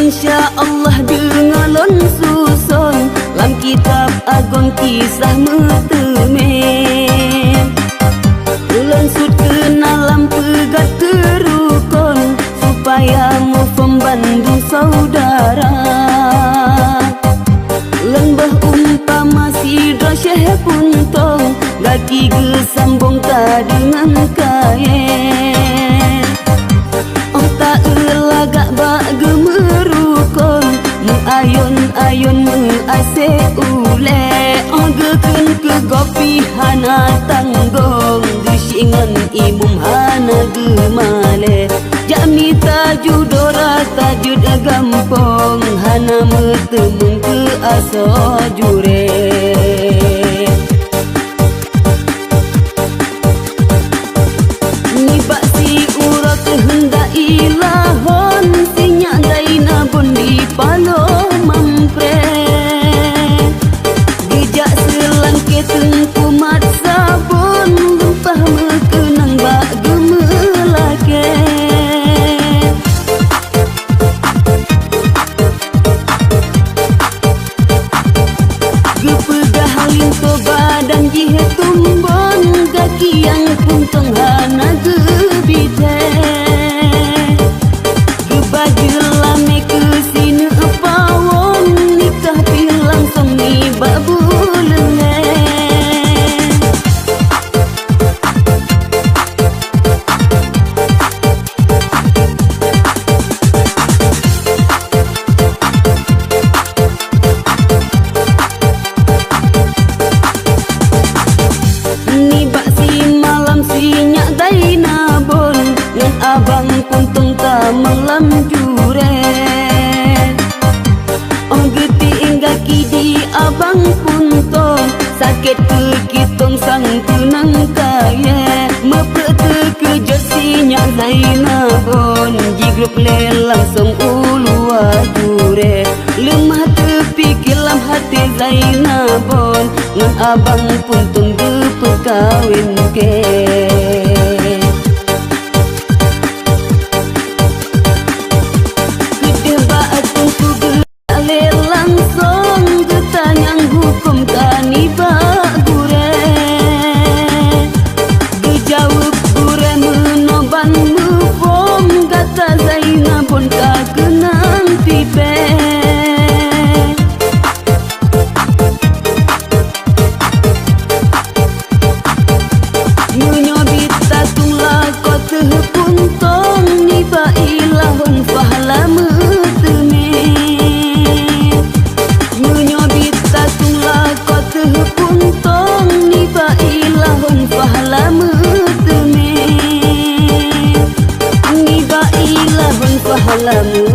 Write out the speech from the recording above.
insya Allah dengalon susun lam kitab agung kisah metemen. Ulun sud kenal lam pegat kerukun supaya mau pembandung saudara. Lembah umpama sidra syekh puntong gaki gesambung ta dengan kain. Oh tak elagak bak gemerukun ayun-ayun ase ule. Oh geken ke gopi hana tanggung dusingan imum hana gemale. Jami tajud ora tajud gampong hana metemung ke aso jure. Ni bak si urat hendak ilahon sinyak daina bondi palo mampre. Dijak selangke tengku mat sabun lumpah mekenang bak gemelake. Badan jih tumbon gaki yang puntong hana gebite. Gebaju lame kesini pawon nikah pi langsung ni babulene. Sinyak daina bon ngan abang kuntung ta malam jure. Oh geti hingga kidi abang puntong sakit ke kitong sang tunang kaya. Mepete kejut sinyak daina bon jigrup le langsung ulua jure. Lemah tepi kilam hati Zaina bon ngan abang puntung kawin ke. Kedebak tungku gale langsung getanyang hukum tani bak gure. Dijawab gure menoban mupom kata Zaina pun kakenang pipe. Puntong ni ba ilahun pahala metemen. Menyobit tatung lakot puntong ni ba ilahun pahala metemen. Ni ba ilahun pahala metemen.